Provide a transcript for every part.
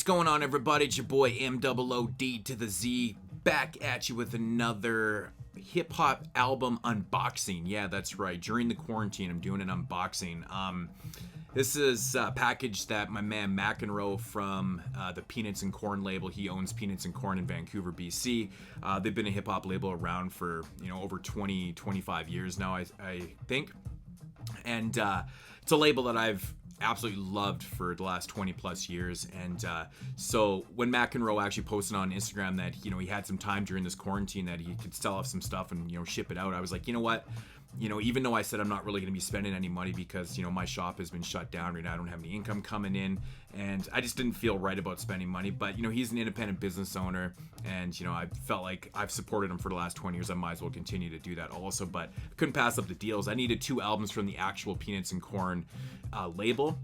What's going on, everybody? It's your boy MOOD to the Z, back at you with another hip-hop album unboxing. Yeah, that's right. During the quarantine, I'm doing an unboxing. This is a package that my man Mcenroe from the Peanuts and Corn label. He owns Peanuts and Corn in Vancouver, BC. They've been a hip-hop label around for, over 20, 25 years now, I think. And it's a label that I've absolutely loved for the last 20 plus years. And so when Mcenroe actually posted on Instagram that he had some time during this quarantine that he could sell off some stuff and ship it out, I was like, you know what, even though I said I'm not really going to be spending any money because my shop has been shut down right now, I don't have any income coming in, and I just didn't feel right about spending money. But he's an independent business owner, and I felt like I've supported him for the last 20 years. I might as well continue to do that also. But I couldn't pass up the deals. I needed 2 albums from the actual Peanuts and Corn label.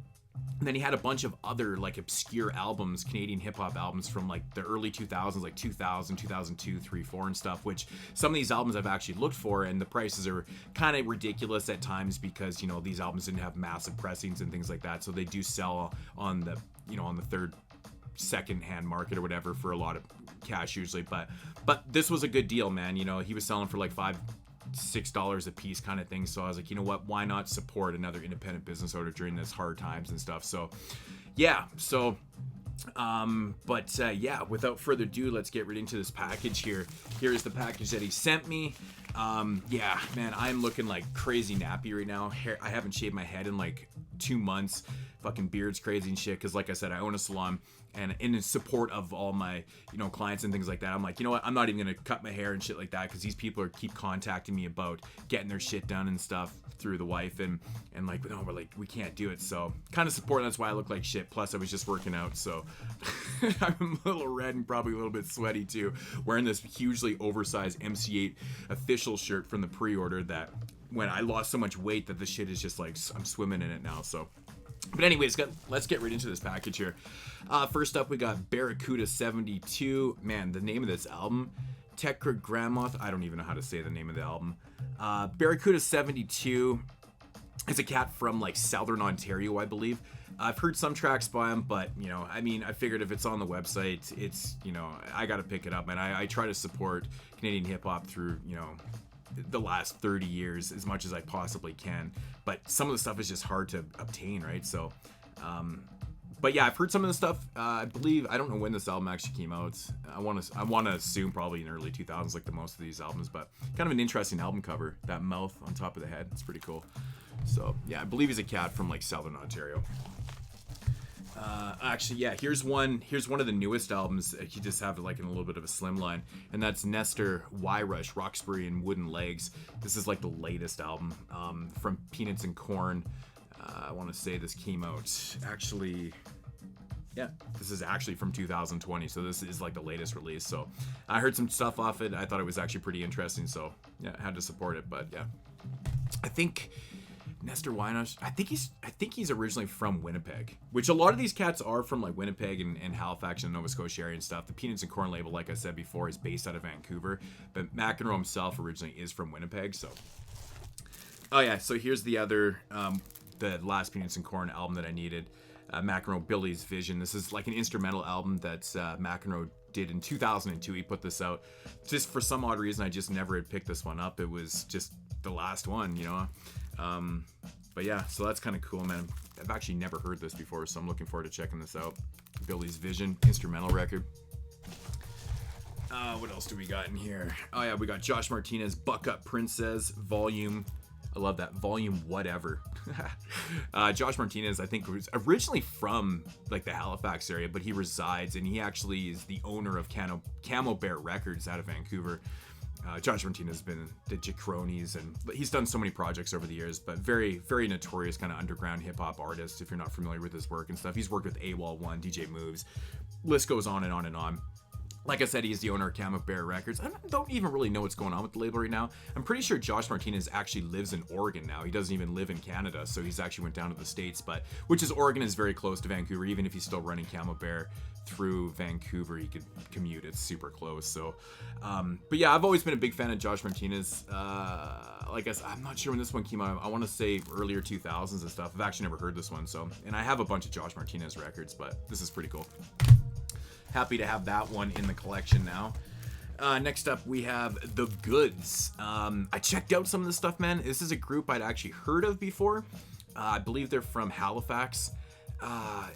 And then he had a bunch of other obscure albums, Canadian hip hop albums from the early 2000s, like 2000, 2002, 3, 4 and stuff, which some of these albums I've actually looked for, and the prices are kind of ridiculous at times because, these albums didn't have massive pressings and things like that. So they do sell on the, on the third, second hand market or whatever for a lot of cash usually. But this was a good deal, man. He was selling for $5-6 a piece kind of thing. So I was like, you know what, why not support another independent business owner during this hard times and stuff. So yeah, without further ado, let's get right into this package here. Here's the package that he sent me. Yeah, man, I'm looking like crazy nappy right now. I haven't shaved my head in 2 months. Fucking beard's crazy and shit, because like I said, I own a salon, and in support of all my clients and things like that, I'm like, you know what, I'm not even gonna cut my hair and shit like that, because these people keep contacting me about getting their shit done and stuff through the wife, and no, we can't do it. So kind of support. That's why I look like shit. Plus I was just working out, so I'm a little red and probably a little bit sweaty too, wearing this hugely oversized MC8 official shirt from the pre-order that when I lost so much weight that the shit is just I'm swimming in it now. So but anyways, let's get right into this package here. First up, we got Barracuda 72. Man, the name of this album, Tetragrammath. I don't even know how to say the name of the album. Barracuda 72 is a cat from Southern Ontario, I believe. I've heard some tracks by him, but I figured if it's on the website, it's I gotta pick it up, and I try to support Canadian hip hop through the last 30 years as much as I possibly can, but some of the stuff is just hard to obtain, right? So but yeah, I've heard some of the stuff. I believe, I don't know when this album actually came out. I want to assume probably in early 2000s, like the most of these albums, but kind of an interesting album cover, that mouth on top of the head, it's pretty cool. So yeah, I believe he's a cat from Southern Ontario. Actually, yeah, here's one of the newest albums. You just have it in a little bit of a slimline, and that's Nestor Y Rush, Roxbury and Wooden Legs. This is the latest album from Peanuts and Corn. I want to say this came out actually, yeah, this is actually from 2020, so this is the latest release. So I heard some stuff off it. I thought it was actually pretty interesting, so yeah, I had to support it. But yeah, I think Nestor Wynosh, I think he's originally from Winnipeg, which a lot of these cats are from Winnipeg and Halifax and Nova Scotia area and stuff. The Peanuts and Corn label, like I said before, is based out of Vancouver, but Mcenroe himself originally is from Winnipeg. So oh yeah, so here's the other the last Peanuts and Corn album that I needed, Mcenroe Billy's Vision. This is an instrumental album that Mcenroe did in 2002. He put this out. Just for some odd reason, I just never had picked this one up. It was just the last one, but yeah, so that's kind of cool, man. I've actually never heard this before, so I'm looking forward to checking this out. Billy's Vision, instrumental record. What else do we got in here? Oh yeah, we got Josh Martinez, Buck Up Princess, Volume. I love that, Volume whatever. Josh Martinez, I think, was originally from the Halifax area, but he resides, and he actually is the owner of Camel Bear Records out of Vancouver. Josh Martinez has been the Jacronis, and he's done so many projects over the years, but very, very notorious kind of underground hip-hop artist, if you're not familiar with his work and stuff. He's worked with AWOL1, DJ Moves, list goes on and on and on. Like I said, he's the owner of Camel Records. I don't even really know what's going on with the label right now. I'm pretty sure Josh Martinez actually lives in Oregon now. He doesn't even live in Canada, so he's actually went down to the States, which is Oregon is very close to Vancouver. Even if he's still running Camel Bear through Vancouver, he could commute. It's super close. So, but yeah, I've always been a big fan of Josh Martinez. Like I said, I'm not sure when this one came out. I want to say earlier 2000s and stuff. I've actually never heard this one. So, and I have a bunch of Josh Martinez records, but this is pretty cool. Happy to have that one in the collection now. Next up, we have The Goods. I checked out some of this stuff, man. This is a group I'd actually heard of before. I believe they're from Halifax.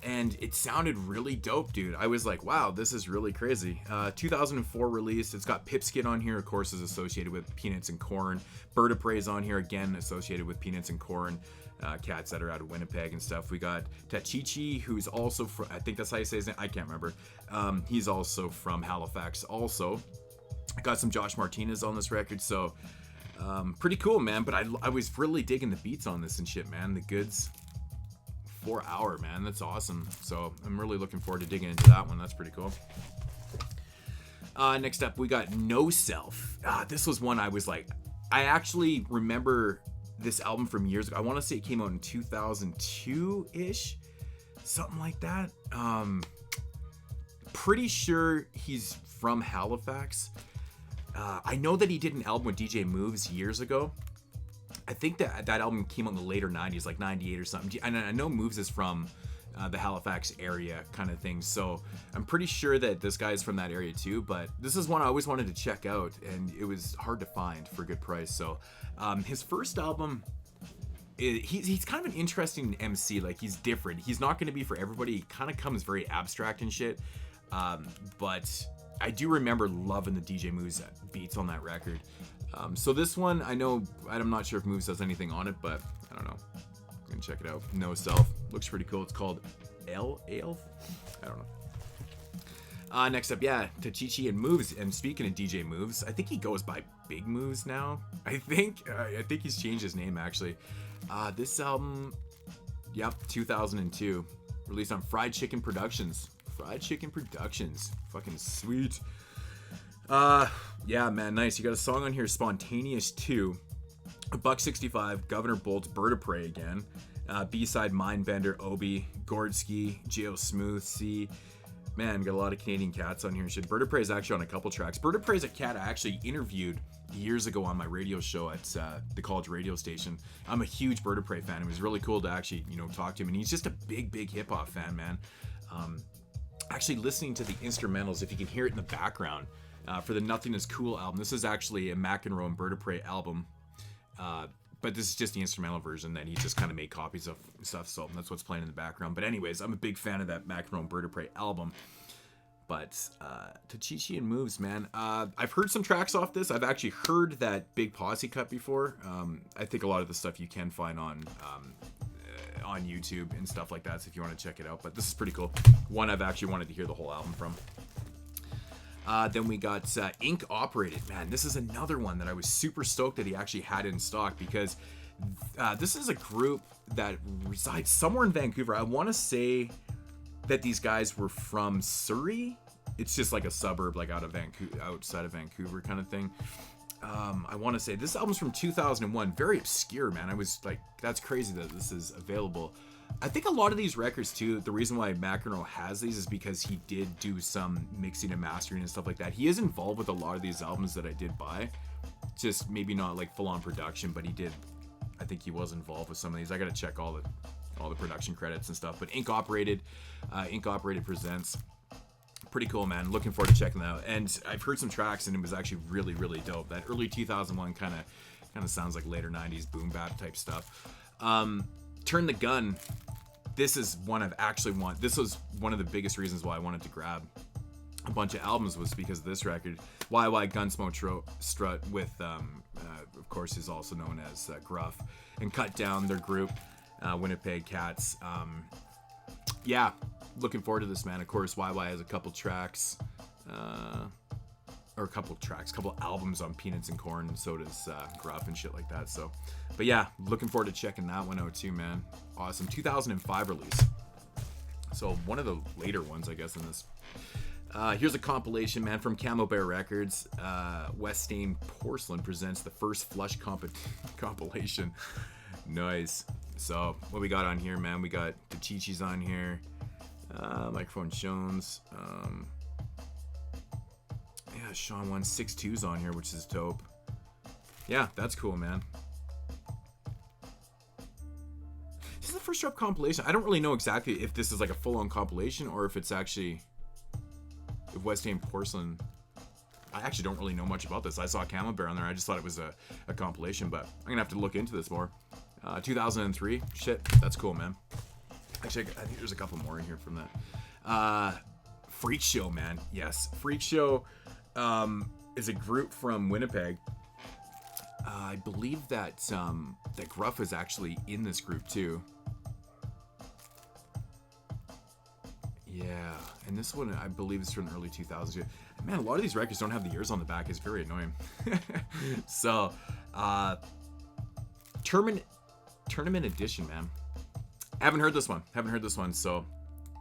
And it sounded really dope, dude. I was like, wow, this is really crazy. 2004 release. It's got Pipsquid on here, of course, is associated with Peanuts and Corn. Bird of Prey's on here, again, associated with Peanuts and Corn. Cats that are out of Winnipeg and stuff. We got Tachichi, who's also from, I think that's how you say his name, I can't remember. He's also from Halifax also. I got some Josh Martinez on this record, so pretty cool, man. But I was really digging the beats on this and shit, man. The Goods, 4 hour, man. That's awesome. So I'm really looking forward to digging into that one. That's pretty cool. Next up, we got No Self. This was one I was like, I actually remember this album from years ago. I want to say it came out in 2002-ish, something like that. Pretty sure he's from Halifax. I know that he did an album with DJ Moves years ago. I think that album came out in the later 90s, like 98 or something. And I know Moves is from the Halifax area kind of thing. So I'm pretty sure that this guy is from that area too. But this is one I always wanted to check out, and it was hard to find for a good price. So his first album, he's kind of an interesting MC. Like, he's different. He's not going to be for everybody. He kind of comes very abstract and shit. But I do remember loving the DJ Moves beats on that record. So this one, I'm not sure if Moves does anything on it, but I don't know. I'm gonna check it out. No Self. Looks pretty cool. It's called Elf? I don't know. Next up, yeah, Tachichi and Moves. And speaking of DJ Moves, I think he goes by Big Moves now. I think he's changed his name, actually. This album, yep, 2002. Released on Fried Chicken Productions. Fucking sweet. Yeah, man, nice. You got a song on here, Spontaneous 2. $1.65, Governor Bolt's Bird of Prey again. B-side, Mindbender, Obi, Gordski, J.O. Smooth, C. Man, got a lot of Canadian cats on here and shit. Bird of Prey is actually on a couple tracks. Bird of Prey is a cat I actually interviewed years ago on my radio show at the college radio station. I'm a huge Bird of Prey fan. It was really cool to actually, talk to him. And he's just a big hip-hop fan, man. Actually listening to the instrumentals, if you can hear it in the background, for the Nothing Is Cool album. This is actually a Mcenroe and Bird of Prey album. But this is just the instrumental version that he just kind of made copies of and stuff, so that's what's playing in the background. But anyways, I'm a big fan of that Mcenroe and Bird of Prey album. But Tachichi and Moves, man. I've heard some tracks off this. I've actually heard that Big Posse cut before. I think a lot of the stuff you can find on YouTube and stuff like that, so if you want to check it out. But this is pretty cool. One I've actually wanted to hear the whole album from. Then we got Ink Operated. Man, this is another one that I was super stoked that he actually had in stock, because this is a group that resides somewhere in Vancouver. I want to say that these guys were from Surrey. It's just like a suburb, like outside of Vancouver kind of thing. I want to say this album's from 2001. Very obscure, man. I was like, that's crazy that this is available. I think a lot of these records too, the reason why Mcenroe has these is because he did do some mixing and mastering and stuff like that. He is involved with a lot of these albums that I did buy. Just maybe not like full on production, but I think he was involved with some of these. I gotta check all the production credits and stuff. But Ink Operated presents. Pretty cool, man. Looking forward to checking that out. And I've heard some tracks and it was actually really, really dope. That early 2001 kind of sounds like later 90s boom bap type stuff. Turn the Gun. This is one this was one of the biggest reasons why I wanted to grab a bunch of albums, was because of this record. YY Gunsmoke Strut with, of course, is also known as Gruff, and Cut Down, their group, Winnipeg Cats. Yeah, looking forward to this, man. Of course, YY has a couple tracks, couple albums on Peanuts and Corn, and so does Gruff and shit like that. So, but yeah, looking forward to checking that one out too, man. Awesome. 2005 release. So one of the later ones, I guess, in this. Here's a compilation, man, from Camel Records. Westain Porcelain presents the first Flush compilation. Nice. So, what we got on here, man? We got Tachichi's on here. Microphone Jones. Yeah, Sean 162's on here, which is dope. Yeah, that's cool, man. This is the first drop compilation. I don't really know exactly if this is like a full-on compilation or if it's actually if Westain Porcelain. I actually don't really know much about this. I saw Camel on there. I just thought it was a compilation, but I'm gonna have to look into this more. 2003. Shit, that's cool, man. Actually, I think there's a couple more in here from that. Freak Show, man. Yes, Freak Show is a group from Winnipeg. I believe that that Gruff is actually in this group too. Yeah, and this one I believe is from the early 2000s. Man, a lot of these records don't have the ears on the back. It's very annoying. So, Tournament Edition, man. Haven't heard this one, so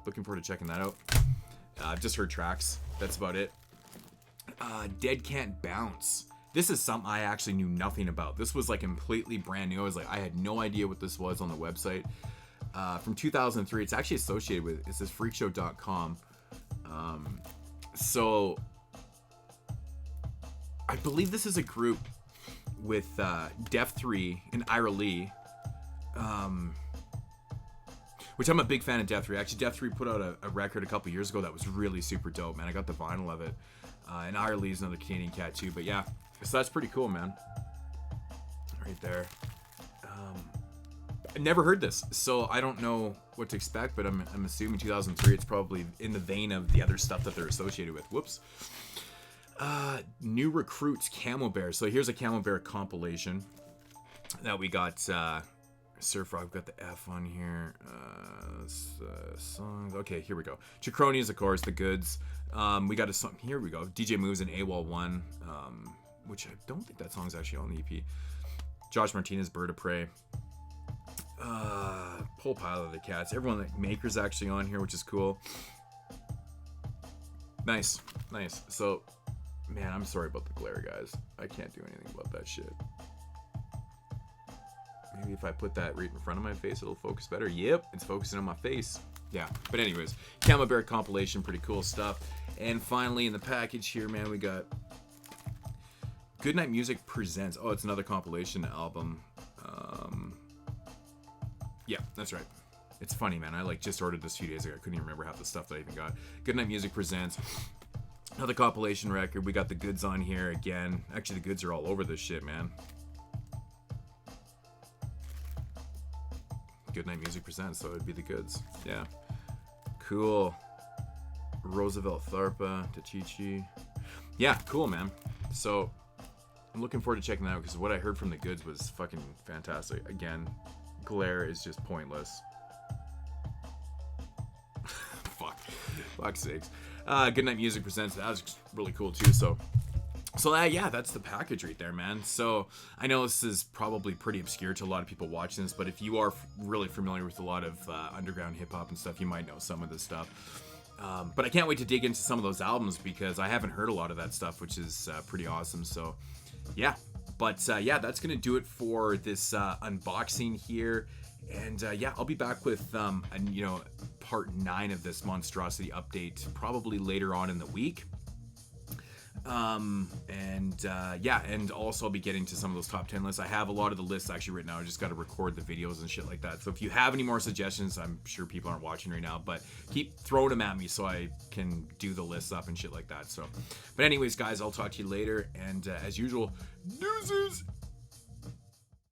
looking forward to checking that out. I've just heard tracks. That's about it. Dead Can't Bounce. This is something I actually knew nothing about. This was like completely brand new. I had no idea what this was on the website. From 2003. It's actually associated with, it says freakshow.com. So I believe this is a group with Def 3 and Ira Lee. Which I'm a big fan of Def 3. Actually, Def 3 put out a record a couple years ago that was really super dope, man. I got the vinyl of it. And Ira Lee's another Canadian cat too. But yeah, so that's pretty cool, man. Right there. I never heard this, so I don't know what to expect, but I'm assuming 2003, it's probably in the vein of the other stuff that they're associated with. Whoops. New Recruits, Camel Bear. So here's a Camel Bear compilation that we got. Surf Rock, got the F on here. Songs. Okay, here we go. Chacronies, of course, The Goods. We got a song. Here we go. DJ Moves and AWOL 1, which I don't think that song's actually on the EP. Josh Martinez, Bird of Prey. Whole pile of the cats. Everyone, like Maker's actually on here, which is cool. Nice. So, man, I'm sorry about the glare, guys. I can't do anything about that shit. Maybe if I put that right in front of my face, it'll focus better. Yep, it's focusing on my face. Yeah, but anyways, Camel Bear compilation, pretty cool stuff. And finally, in the package here, man, we got Goodnight Music Presents. Oh, it's another compilation album. Yeah, that's right. It's funny, man. I just ordered this a few days ago. I couldn't even remember half the stuff that I even got. Goodnight Music Presents. Another compilation record. We got The Goods on here again. Actually, The Goods are all over this shit, man. Goodnight Music Presents, so it'd be The Goods. Yeah. Cool. Roosevelt Tharpa, Tachichi. Yeah, cool, man. So, I'm looking forward to checking that out because what I heard from The Goods was fucking fantastic. Again, glare is just pointless. Fuck's sakes. Goodnight Music Presents. That was really cool too. So yeah, that's the package right there, man. So I know this is probably pretty obscure to a lot of people watching this, but if you are really familiar with a lot of underground hip hop and stuff, you might know some of this stuff. But I can't wait to dig into some of those albums because I haven't heard a lot of that stuff, which is pretty awesome. So yeah, but yeah, that's gonna do it for this unboxing here. And yeah, I'll be back with part 9 of this monstrosity update probably later on in the week. Yeah, and also I'll be getting to some of those top 10 lists. I have a lot of the lists actually written out. I just got to record the videos and shit like that. So if you have any more suggestions, I'm sure people aren't watching right now, but keep throwing them at me so I can do the lists up and shit like that. So, but anyways, guys, I'll talk to you later. And as usual, deuces.